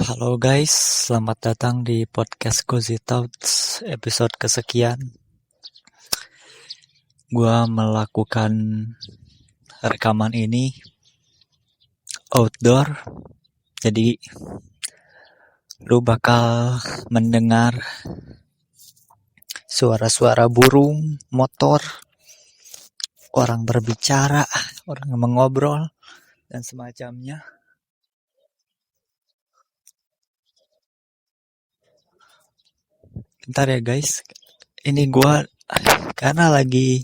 Halo guys, selamat datang di podcast Cozy Thoughts episode kesekian. Gua melakukan rekaman ini outdoor, jadi lu bakal mendengar suara-suara burung, motor, orang berbicara, orang mengobrol, dan semacamnya. Bentar ya guys, ini gua karena lagi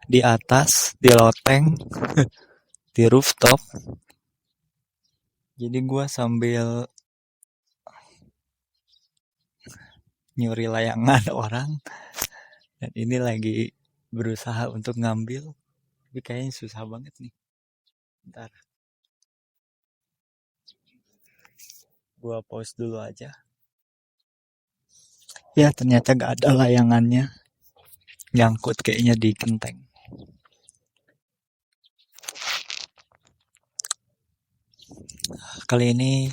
di atas, di loteng, di rooftop. Jadi gua sambil nyuri layangan orang, dan ini lagi berusaha untuk ngambil, tapi kayaknya susah banget nih. Bentar, gua pause dulu aja. Ya, ternyata gak ada layangannya, nyangkut kayaknya di genteng. Kali ini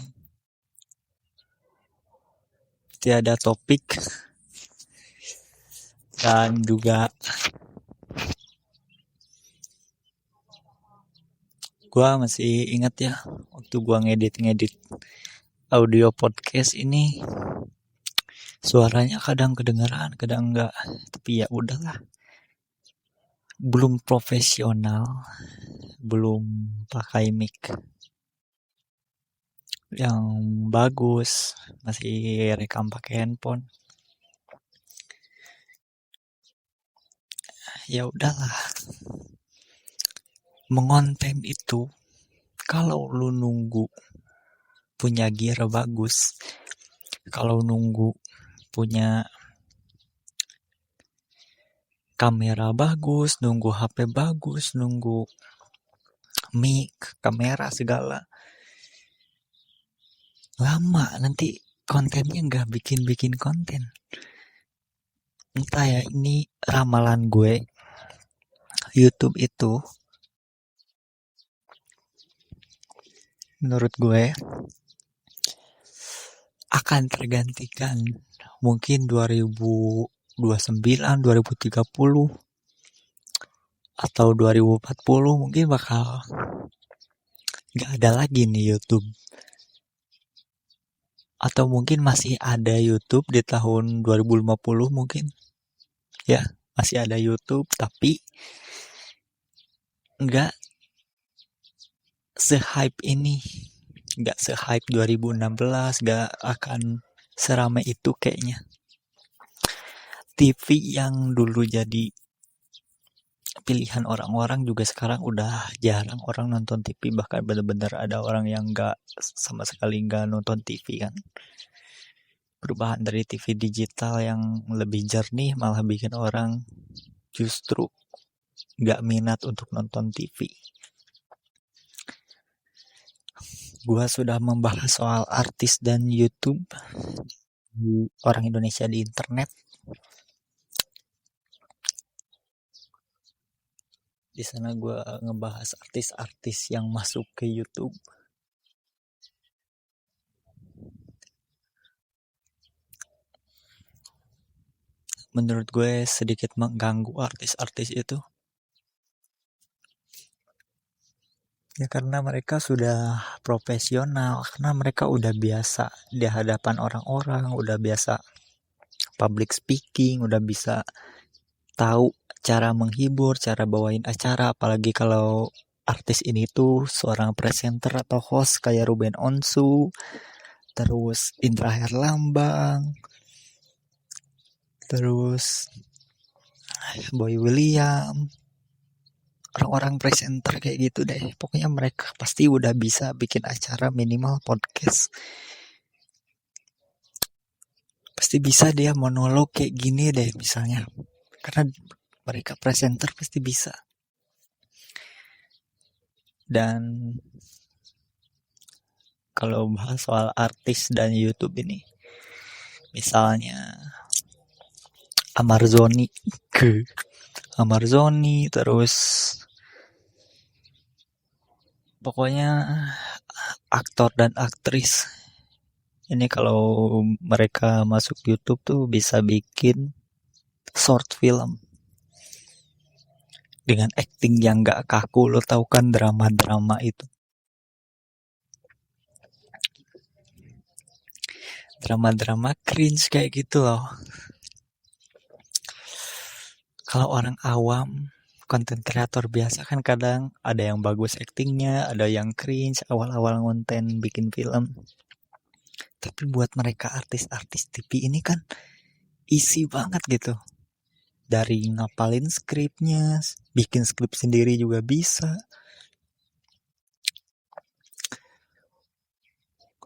tiada topik, dan juga gua masih ingat ya, waktu gua ngedit audio podcast ini, suaranya kadang kedengeran, kadang enggak. Tapi ya udahlah, belum profesional, belum pakai mic yang bagus, masih rekam pakai handphone. Ya udahlah, mengonten itu kalau lu nunggu punya gear bagus, kalau nunggu punya kamera bagus, nunggu HP bagus, nunggu mic, kamera segala, lama nanti kontennya nggak bikin konten. Entah ya, ini ramalan gue, YouTube itu menurut gue akan tergantikan mungkin 2029, 2030 atau 2040, mungkin bakal gak ada lagi nih YouTube. Atau mungkin masih ada YouTube di tahun 2050 mungkin. Ya, masih ada YouTube, tapi gak se-hype ini. Gak se-hype 2016, gak akan seramai itu kayaknya. TV yang dulu jadi pilihan orang-orang juga sekarang udah jarang orang nonton TV. Bahkan benar-benar ada orang yang gak sama sekali gak nonton TV kan. Perubahan dari TV digital yang lebih jernih malah bikin orang justru gak minat untuk nonton TV. Gua sudah membahas soal artis dan YouTube orang Indonesia di internet. Di sana gue ngebahas artis-artis yang masuk ke YouTube. Menurut gue sedikit mengganggu artis-artis itu. Ya karena mereka sudah profesional, karena mereka udah biasa di hadapan orang-orang, udah biasa public speaking, udah bisa tahu cara menghibur, cara bawain acara. Apalagi kalau artis ini tuh seorang presenter atau host kayak Ruben Onsu, terus Indra Herlambang, terus Boy William, orang-orang presenter kayak gitu deh. Pokoknya mereka pasti udah bisa bikin acara, minimal podcast. Pasti bisa dia monolog kayak gini deh misalnya. Karena mereka presenter pasti bisa. Dan kalau bahas soal artis dan YouTube ini, misalnya Amarzoni, terus pokoknya aktor dan aktris ini kalau mereka masuk YouTube tuh bisa bikin short film dengan acting yang gak kaku. Lo tau kan drama-drama itu, drama-drama cringe kayak gitu loh. Kalau orang awam, konten kreator biasa kan kadang ada yang bagus actingnya, ada yang cringe awal-awal konten bikin film. Tapi buat mereka artis-artis TV ini kan easy banget gitu. Dari ngapalin skripnya, bikin skrip sendiri juga bisa.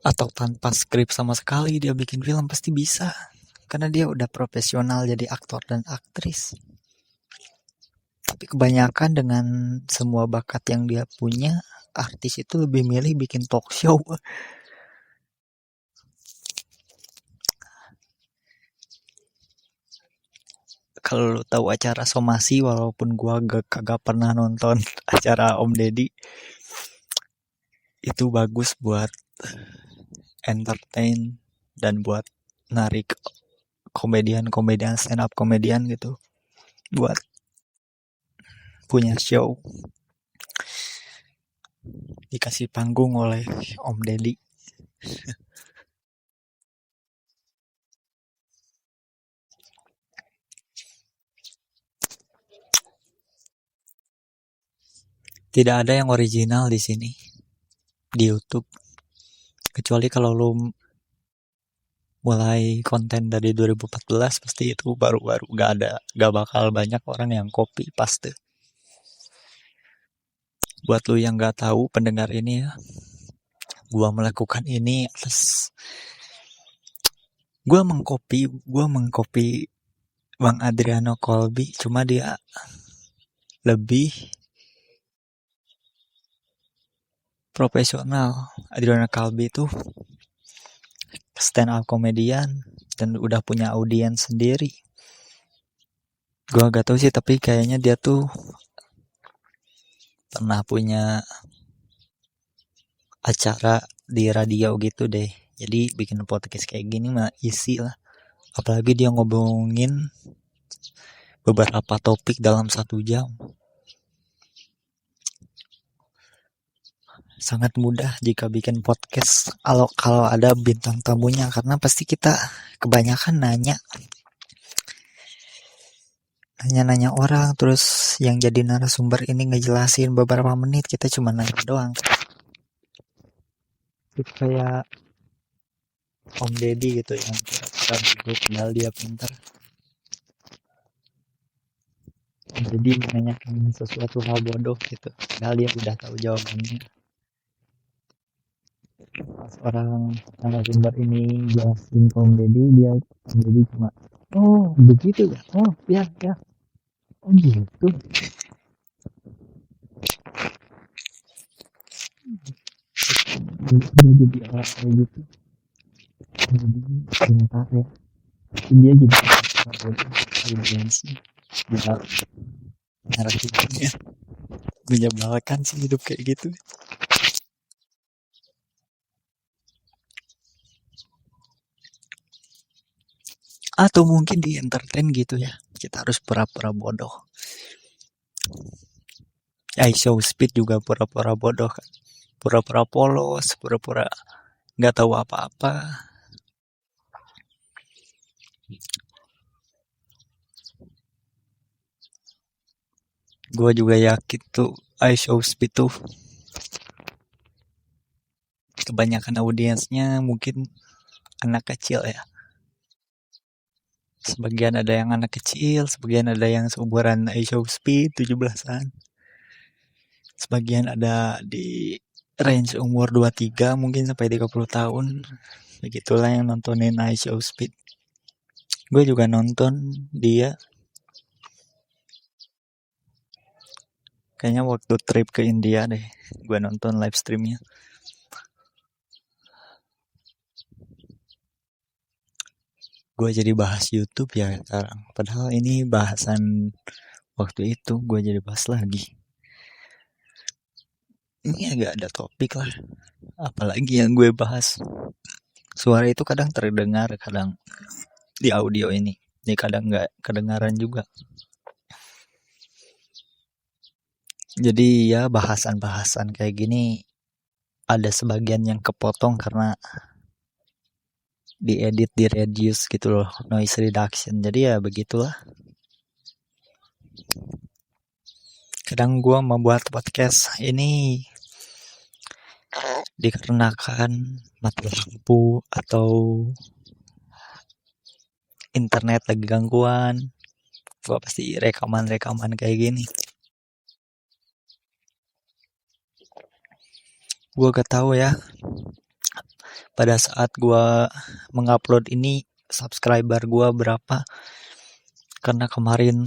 Atau tanpa skrip sama sekali dia bikin film pasti bisa. Karena dia udah profesional jadi aktor dan aktris. Tapi kebanyakan dengan semua bakat yang dia punya, artis itu lebih milih bikin talk show. Kalau lu tahu acara Somasi, walaupun gua kagak pernah nonton acara Om Deddy, itu bagus buat entertain dan buat narik komedian-komedian, stand up komedian gitu, buat punya show, dikasih panggung oleh Om Deddy. Tidak ada yang original di sini di YouTube, kecuali kalau lu mulai konten dari 2014 pasti itu baru-baru, gak bakal banyak orang yang copy paste. Buat lu yang gak tahu pendengar ini ya, gua melakukan ini atas gua mengcopy Bang Adriano Colby, cuma dia lebih profesional. Adriano Colby itu stand up komedian dan udah punya audiens sendiri. Gua gak tahu sih, tapi kayaknya dia tuh pernah punya acara di radio gitu deh. Jadi bikin podcast kayak gini mah isi lah. Apalagi dia ngomongin beberapa topik dalam 1 jam. Sangat mudah jika bikin podcast kalau ada bintang tamunya, karena pasti kita kebanyakan nanya orang, terus yang jadi narasumber ini ngejelasin beberapa menit, kita cuma nanya doang. Itu kayak Om Deddy gitu yang kira-kira bego padahal dia pintar. Om Deddy menanyakan sesuatu hal bodoh gitu, padahal dia udah tahu jawabannya. Pas orang narasumber ini jelasin ke Om Deddy cuma, oh begitu ya, oh ya ya, oh gitu. Dia jadi orang kayak gitu, jadi pintar ya. Dia jadi inteligensi di dalam narasinya. Menyebalkan sih hidup kayak gitu. Atau mungkin di entertain gitu ya, kita harus pura-pura bodoh. Show speed juga pura-pura bodoh kan, pura-pura polos, pura-pura nggak tahu apa-apa. Gue juga yakin tuh show speed tuh kebanyakan audiensnya mungkin anak kecil ya. Sebagian ada yang anak kecil, sebagian ada yang seumuran show speed 17-an. Sebagian ada di range umur 23 mungkin sampai 30 tahun. Begitulah yang nontonin show speed. Gue juga nonton dia. Kayaknya waktu trip ke India deh, gue nonton live streamnya. Gue jadi bahas YouTube ya sekarang. Padahal ini bahasan waktu itu, gue jadi bahas lagi. ini agak ada topik lah. Apalagi yang gue bahas. Suara itu kadang terdengar, kadang di audio ini. Jadi kadang nggak kedengaran juga. Jadi ya bahasan-bahasan kayak gini ada sebagian yang kepotong karena diedit, di reduce gitu loh, noise reduction. Jadi ya begitulah. Kadang gue membuat podcast ini dikarenakan mati lampu atau internet lagi gangguan. Gue pasti rekaman-rekaman kayak gini. Gue gak tahu ya, pada saat gue mengupload ini subscriber gue berapa, karena kemarin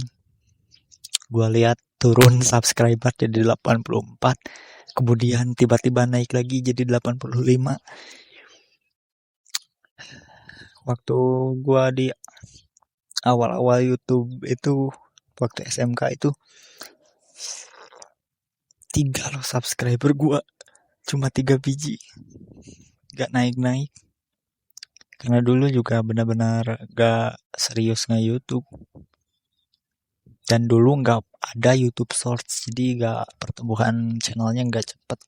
gue lihat turun subscriber jadi 84, kemudian tiba-tiba naik lagi jadi 85. Waktu gue di awal-awal YouTube itu, waktu SMK itu 3 loh subscriber gue, cuma 3 biji, gak naik-naik. Karena dulu juga benar-benar gak serius nge-YouTube. Dan dulu gak ada YouTube Shorts, jadi gak, pertumbuhan channelnya gak cepet.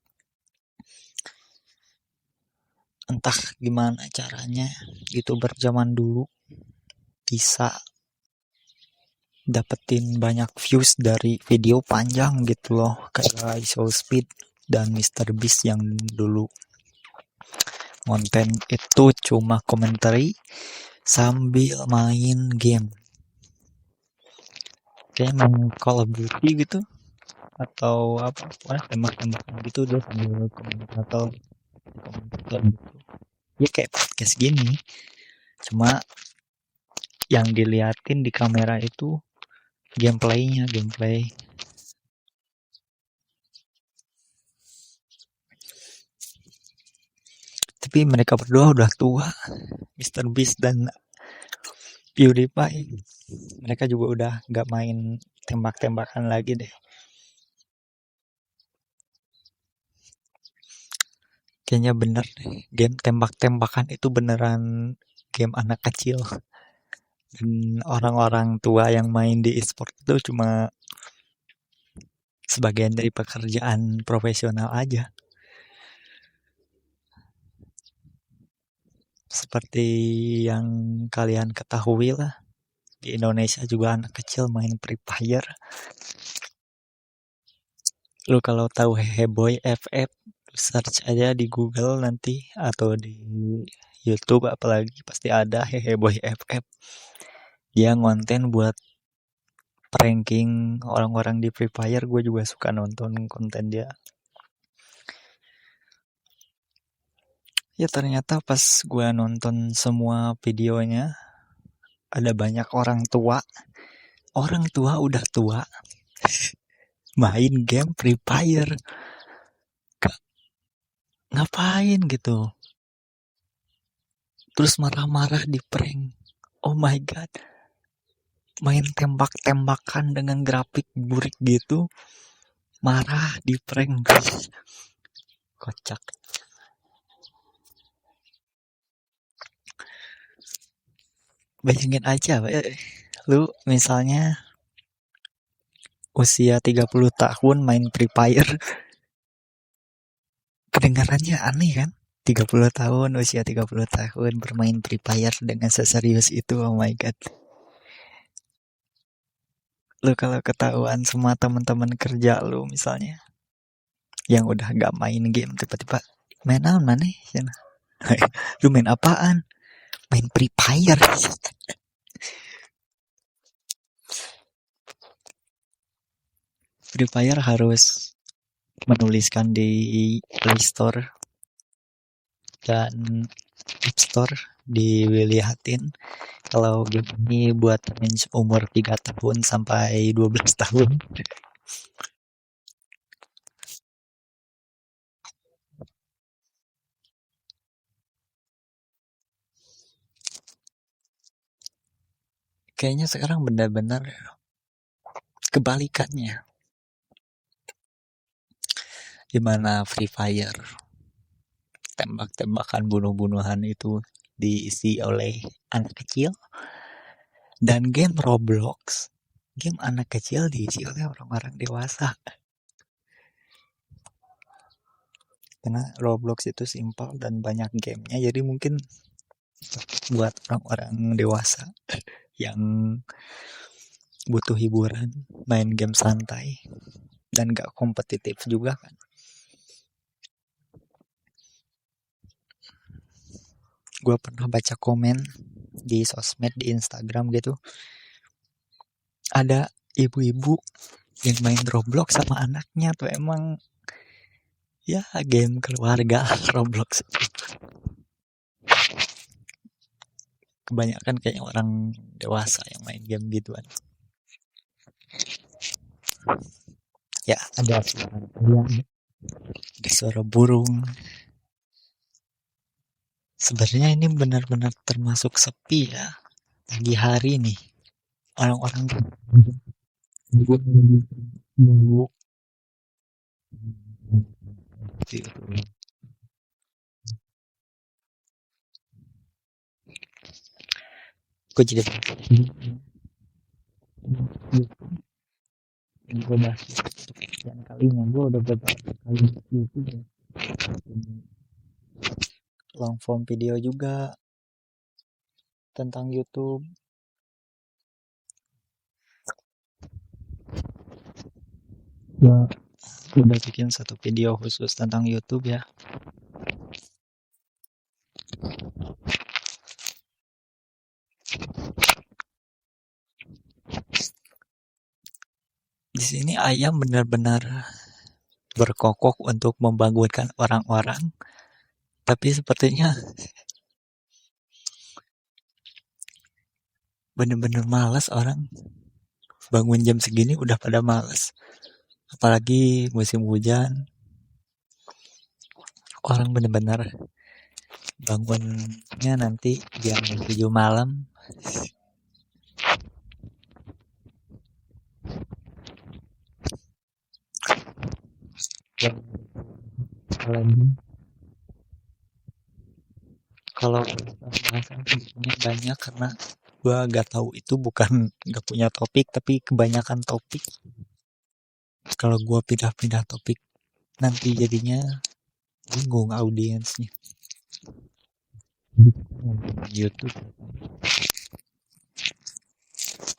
Entah gimana caranya YouTuber zaman dulu bisa dapetin banyak views dari video panjang gitu loh, kayak ISOSpeed dan MrBeast yang dulu konten itu cuma komentari sambil main game, kayak main Call of Duty gitu atau apa, tembak-tembakan gitu, dia sambil komentator gitu. Ya kayak podcast gini, cuma yang diliatin di kamera itu gameplay. Tapi mereka berdua udah tua, MrBeast dan PewDiePie. Mereka juga udah gak main tembak-tembakan lagi deh. Kayaknya bener deh, game tembak-tembakan itu beneran game anak kecil. Dan orang-orang tua yang main di e-sport itu cuma sebagian dari pekerjaan profesional aja. Seperti yang kalian ketahui lah, di Indonesia juga anak kecil main Free Fire. Lu kalau tahu Heheboy FF, search aja di Google nanti atau di YouTube, apalagi pasti ada Heheboy FF. Dia ngonten buat pranking orang-orang di Free Fire. Gue juga suka nonton konten dia. Ya ternyata pas gue nonton semua videonya, ada banyak orang tua. Orang tua udah tua main game Free Fire. Ngapain gitu? Terus marah-marah di prank. Oh my god. Main tembak-tembakan dengan grafik burik gitu. Marah di prank, guys. Kocak. Bayangin aja, lu misalnya usia 30 tahun main Free Fire. Kedengarannya aneh kan? 30 tahun, usia 30 tahun bermain Free Fire dengan seserius itu, oh my god. Lu kalau ketahuan semua teman-teman kerja lu misalnya, yang udah gak main game, tiba-tiba main apa mana? Lu main apaan? Main Free Fire. Free Fire harus menuliskan di Play Store dan App Store, dilihatin kalau game ini buat range umur 3 tahun sampai 12 tahun. Kayaknya sekarang benar-benar kebalikannya. Gimana Free Fire, tembak-tembakan, bunuh-bunuhan itu diisi oleh anak kecil, dan game Roblox, game anak kecil diisi oleh orang-orang dewasa. Karena Roblox itu simpel dan banyak gamenya, jadi mungkin buat orang-orang dewasa yang butuh hiburan, main game santai dan gak kompetitif juga kan. Gue pernah baca komen di sosmed, di Instagram gitu, ada ibu-ibu yang main Roblox sama anaknya tuh, emang ya game keluarga Roblox. Kebanyakan kayaknya orang dewasa yang main game gituan. Ya ada suara ayam, ada suara burung. Sebenarnya ini benar-benar termasuk sepi ya pagi hari nih. Orang-orang nunggu gitu. Gue jadi gue bahas sekian kalinya, gue udah beberapa kali YouTube ya. Long form video juga tentang YouTube. Gue udah bikin satu video khusus tentang YouTube ya. Di sini ayam benar-benar berkokok untuk membangunkan orang-orang, tapi sepertinya benar-benar malas orang. Bangun jam segini udah pada malas. Apalagi musim hujan, orang benar-benar bangunnya nanti jam 7 malam. Kalau bahasan sebenarnya banyak, karena gue gak tahu, itu bukan gak punya topik, tapi kebanyakan topik. Kalau gue pindah-pindah topik nanti jadinya bingung audiensnya. YouTube.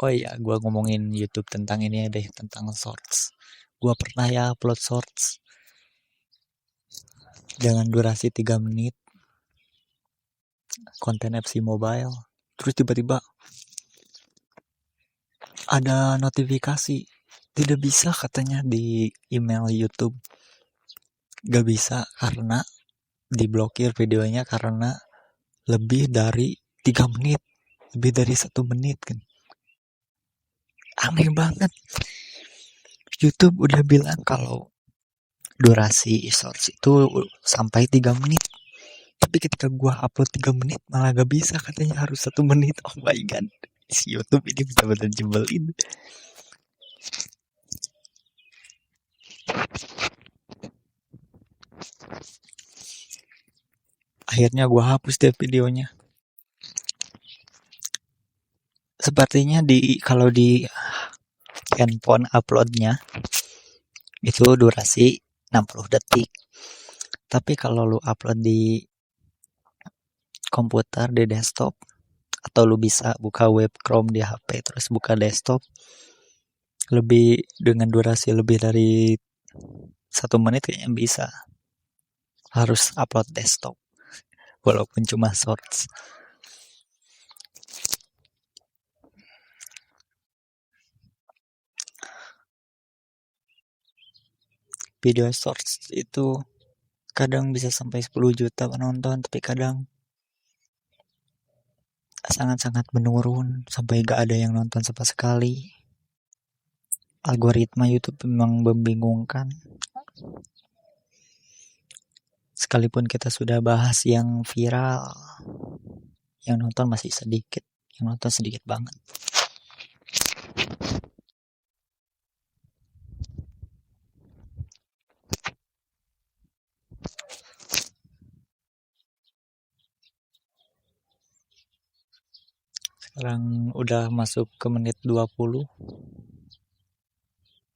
Oh iya, gue ngomongin YouTube tentang ini deh, tentang shorts. Gue pernah ya upload shorts dengan durasi 3 menit, konten FC Mobile. Terus tiba-tiba ada notifikasi, tidak bisa katanya di email YouTube. Gak bisa karena diblokir videonya karena lebih dari 3 menit, lebih dari 1 menit kan. Aneh banget. YouTube udah bilang kalau durasi shorts itu sampai 3 menit. Tapi ketika gua upload 3 menit malah gak bisa, katanya harus 1 menit. Oh my god. Si YouTube ini benar-benar jebelin. Akhirnya gua hapus deh videonya. Sepertinya kalau di handphone uploadnya itu durasi 60 detik. Tapi kalau lu upload di komputer, di desktop, atau lu bisa buka web Chrome di HP terus buka desktop, lebih dengan durasi lebih dari 1 menit kayaknya bisa. Harus upload desktop walaupun cuma shorts. Video shorts itu kadang bisa sampai 10 juta penonton, tapi kadang sangat-sangat menurun sampai gak ada yang nonton sama sekali. Algoritma YouTube memang membingungkan. Sekalipun kita sudah bahas yang viral, yang nonton masih sedikit, yang nonton sedikit banget. Sekarang udah masuk ke menit 20.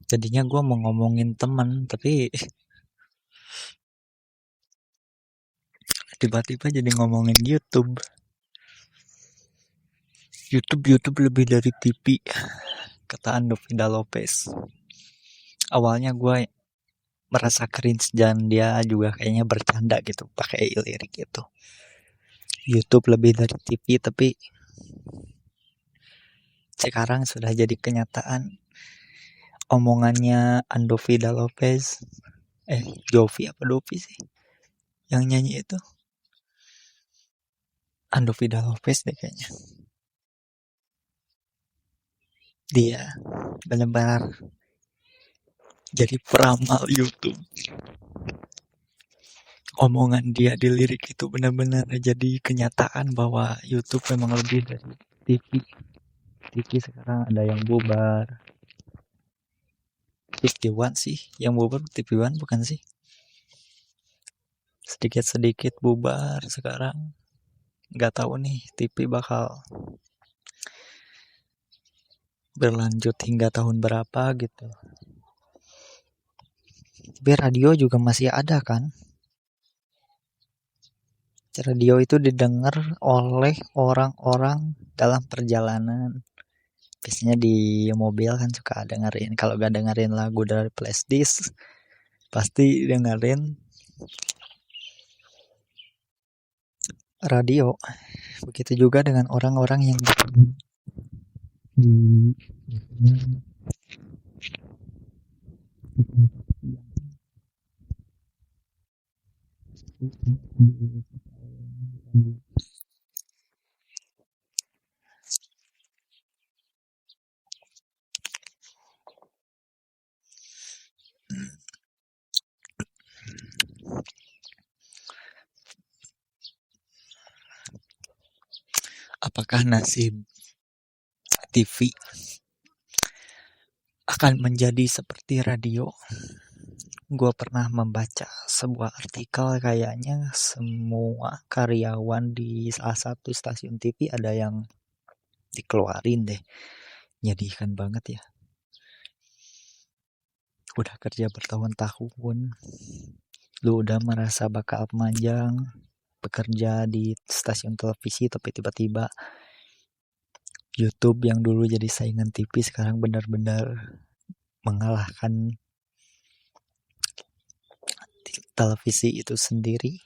Jadinya gue mau ngomongin temen, tapi tiba-tiba jadi ngomongin YouTube. YouTube lebih dari TV, kata Andovida Lopez. Awalnya gue merasa cringe dan dia juga kayaknya bercanda gitu pakai lirik itu. YouTube lebih dari TV, tapi sekarang sudah jadi kenyataan. Omongannya Andovida Lopez, Jovi apa Dovi sih yang nyanyi itu? Andovida Lopez deh kayaknya. Dia benar-benar jadi peramal YouTube. Omongan dia di lirik itu benar-benar jadi kenyataan bahwa YouTube memang lebih dari TV. TV sekarang ada yang bubar. TV1 sih, yang bubar TV1 bukan sih? Sedikit-sedikit bubar sekarang. Nggak tahu nih TV bakal berlanjut hingga tahun berapa gitu. Tapi radio juga masih ada kan? Radio itu didengar oleh orang-orang dalam perjalanan. Biasanya di mobil kan suka dengerin. Kalau gak dengerin lagu dari flashdisk, pasti dengerin radio. Begitu juga dengan orang-orang yang apakah nasib TV akan menjadi seperti radio? Gue pernah membaca sebuah artikel kayaknya semua karyawan di salah satu stasiun TV ada yang dikeluarin deh. Menyedihkan banget ya. Udah kerja bertahun-tahun, lu udah merasa bakal panjang bekerja di stasiun televisi, tapi tiba-tiba YouTube yang dulu jadi saingan TV sekarang benar-benar mengalahkan televisi itu sendiri.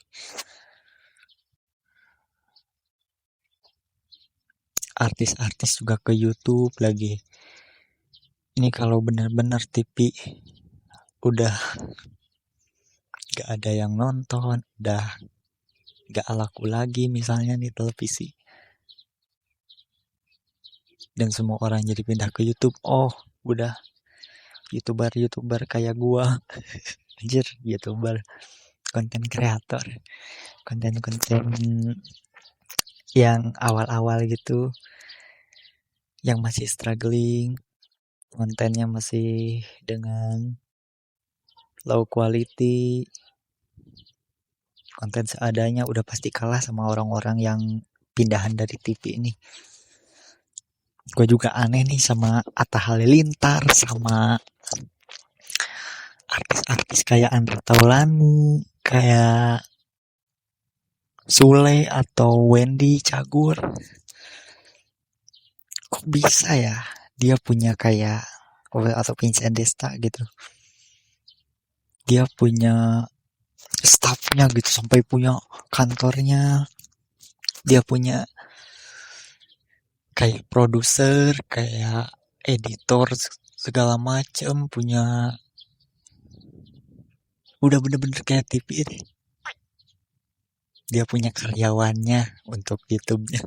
Artis-artis juga ke YouTube lagi. Ini kalau benar-benar TV udah gak ada yang nonton, udah gak laku lagi misalnya nih televisi, dan semua orang jadi pindah ke YouTube. Oh, udah YouTuber kayak gua. Anjir, YouTuber, konten kreator, konten-konten yang awal-awal gitu, yang masih struggling, kontennya masih dengan low quality, konten seadanya, udah pasti kalah sama orang-orang yang pindahan dari TV ini. Gue juga aneh nih sama Atta Halilintar, sama artis-artis kayak Andre Taulani, kayak Sule atau Wendy Cagur. Kok bisa ya dia punya kayak, atau Vincent Desta gitu, dia punya staffnya gitu, sampai punya kantornya, dia punya kayak produser, kayak editor, segala macem, punya, udah bener-bener kayak TV ini. Dia punya karyawannya untuk YouTube-nya.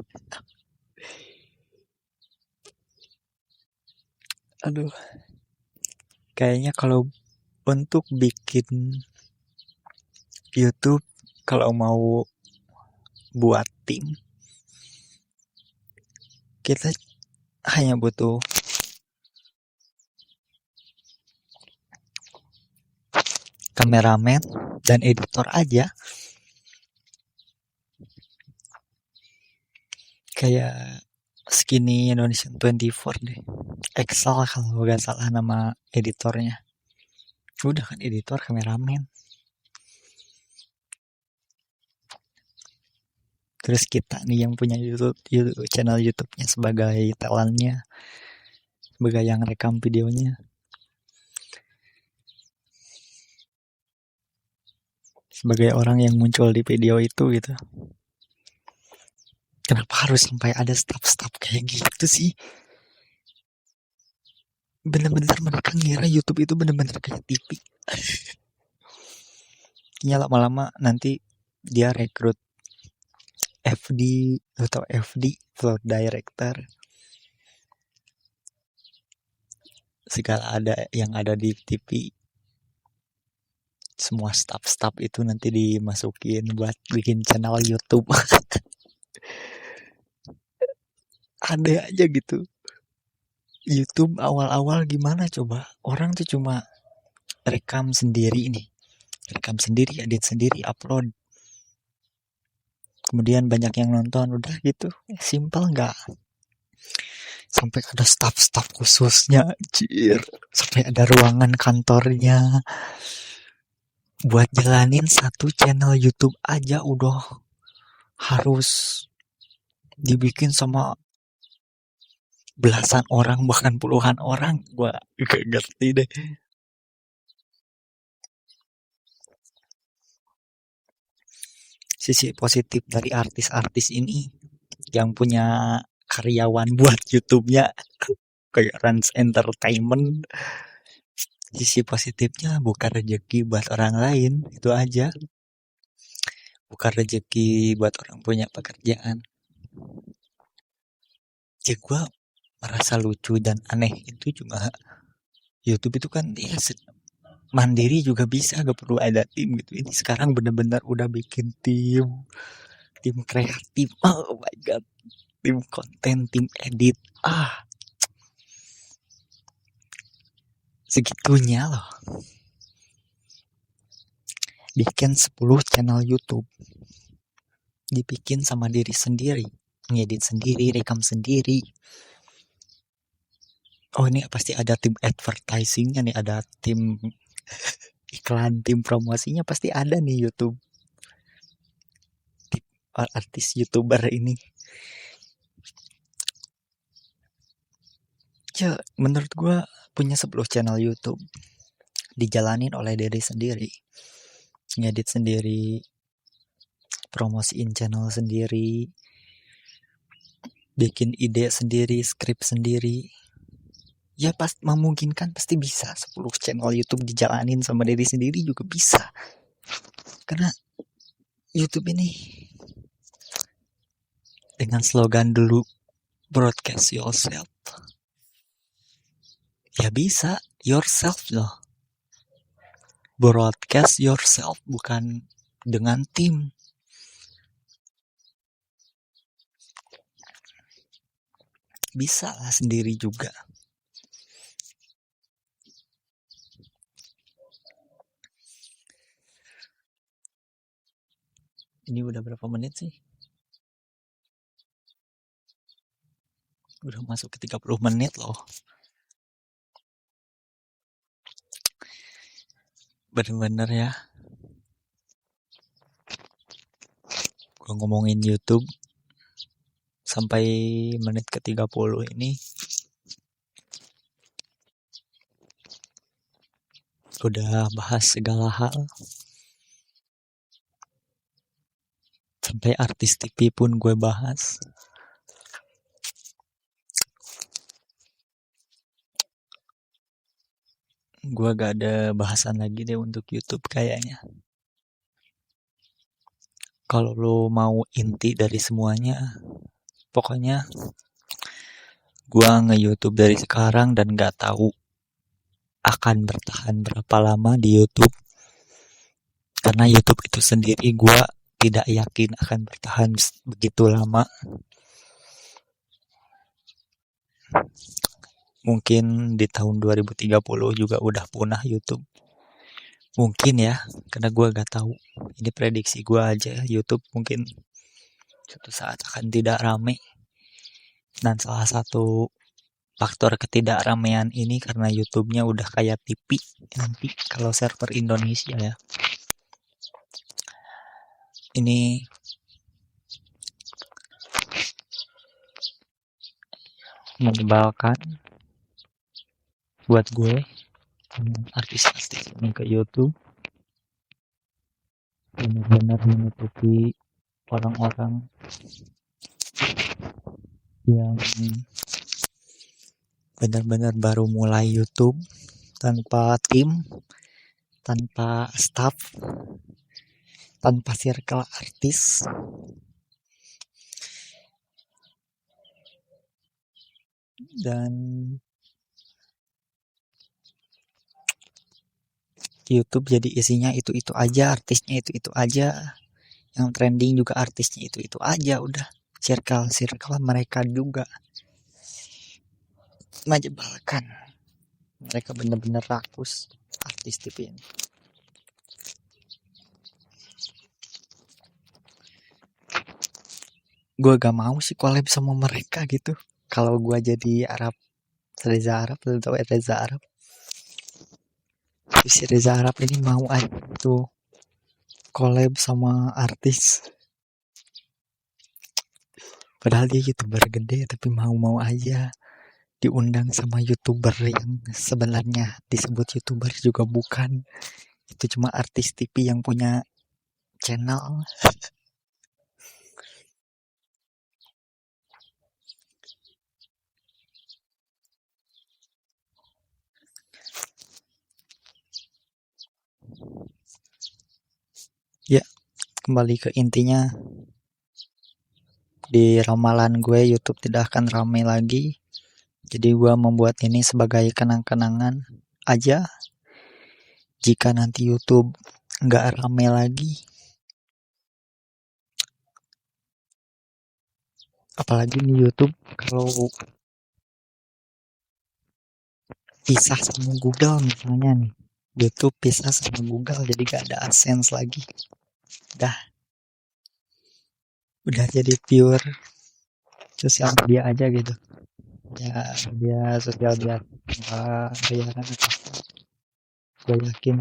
Aduh, kayaknya kalau untuk bikin YouTube, kalau mau buat tim, kita hanya butuh kameramen dan editor aja. Kayak Skinny Indonesian 24 deh. Excel kalau nggak salah nama editornya. Udah kan editor kameramen. Terus kita nih yang punya YouTube channel YouTube-nya sebagai talentnya, sebagai yang rekam videonya, sebagai orang yang muncul di video itu gitu. Kenapa harus sampai ada staff-staff kayak gitu sih? Bener-bener mereka ngira YouTube itu bener-bener kayak TV. Ya lama-lama nanti dia rekrut FD atau FD, Floor Director. Segala ada yang ada di TV, semua staff-staff itu nanti dimasukin buat bikin channel YouTube. Ada aja gitu. YouTube awal-awal gimana coba? Orang tuh cuma rekam sendiri nih. Rekam sendiri, edit sendiri, upload. Kemudian banyak yang nonton, udah gitu. Simple nggak? Sampai ada staff-staff khususnya, anjir. Sampai ada ruangan kantornya. Buat jalanin satu channel YouTube aja udah harus dibikin sama belasan orang, bahkan puluhan orang. Gua gak ngerti deh. Sisi positif dari artis-artis ini yang punya karyawan buat YouTube-nya kayak Rans Entertainment. Sisi positifnya buka rezeki buat orang lain, itu aja. Buka rezeki buat orang punya pekerjaan. Ya gue merasa lucu dan aneh itu cuma YouTube itu kan ya mandiri juga bisa, gak perlu ada tim gitu. Ini sekarang bener-bener udah bikin tim kreatif. Oh my god, tim konten, tim edit. Segitunya loh. Bikin 10 channel YouTube. Dibikin sama diri sendiri. Ngedit sendiri, rekam sendiri. Oh ini pasti ada tim advertisingnya nih, ada tim iklan, tim promosinya pasti ada nih YouTube. Artis YouTuber ini. Ya menurut gue punya 10 channel YouTube. Dijalanin oleh diri sendiri. Ngedit sendiri. Promosiin channel sendiri. Bikin ide sendiri, skrip sendiri. Ya pas memungkinkan pasti bisa. 10 channel YouTube dijalanin sama diri sendiri juga bisa. Karena YouTube ini dengan slogan dulu broadcast yourself. Ya bisa yourself loh. Broadcast yourself bukan dengan tim. Bisa lah sendiri juga. Ini udah berapa menit sih? Udah masuk ke 30 menit loh. Bener-bener ya. Gue ngomongin YouTube sampai menit ke 30 ini udah bahas segala hal. Sampai artis TV pun gue bahas. Gue gak ada bahasan lagi deh untuk YouTube kayaknya. Kalau lo mau inti dari semuanya, pokoknya gue nge-YouTube dari sekarang dan gak tahu akan bertahan berapa lama di YouTube. Karena YouTube itu sendiri gue tidak yakin akan bertahan begitu lama. Mungkin di tahun 2030 juga udah punah YouTube. Mungkin ya, karena gue gak tahu. Ini prediksi gue aja, YouTube mungkin suatu saat akan tidak rame. Dan salah satu faktor ketidakramean ini karena YouTube-nya udah kayak TV nanti kalau server Indonesia ya. Ini menyebalkan buat gue, artis-artis ini ke YouTube benar-benar menutupi orang-orang yang benar-benar baru mulai YouTube tanpa tim, tanpa staff, tanpa circle artis. Dan YouTube jadi isinya itu-itu aja, artisnya itu-itu aja. Yang trending juga artisnya itu-itu aja, udah. Circle mereka juga menyebalkan. Mereka bener-bener rakus artis TV ini. Gue gak mau sih collab sama mereka gitu. Kalau gue jadi Reza Arab, lu tau Reza Arab? Si Reza Arab ini mau aja tuh collab sama artis. Padahal dia YouTuber gede, tapi mau-mau aja diundang sama YouTuber yang sebenarnya disebut YouTuber juga bukan. Itu cuma artis TV yang punya channel. Ya, kembali ke intinya. Di ramalan gue YouTube tidak akan ramai lagi. Jadi gue membuat ini sebagai kenang-kenangan aja. Jika nanti YouTube nggak ramai lagi, apalagi di YouTube kalau pisah sama Google misalnya nih, YouTube pisah sama Google jadi gak ada AdSense lagi, udah jadi pure sosial media aja gitu ya. Dia sosial media bayaran apa, gue yakin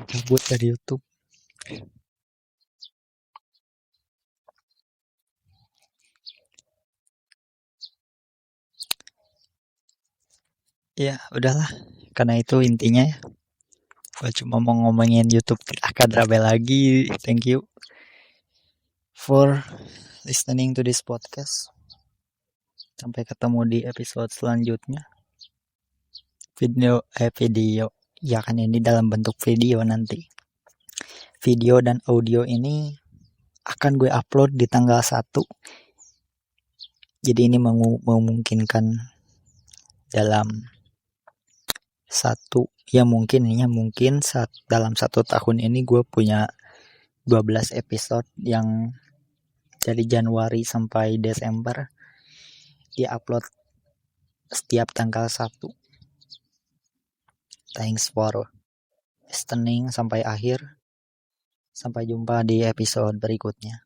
cabut dari YouTube. Ya udahlah, karena itu intinya ya. Gue cuma mau ngomongin YouTube tidak akan ramai lagi. Thank you for listening to this podcast. Sampai ketemu di episode selanjutnya. Video ya kan, ini dalam bentuk video nanti. Video dan audio ini akan gue upload di tanggal 1. Jadi ini memungkinkan dalam dalam 1 tahun ini gue punya 12 episode yang dari Januari sampai Desember di-upload setiap tanggal 1. Thanks for listening sampai akhir. Sampai jumpa di episode berikutnya.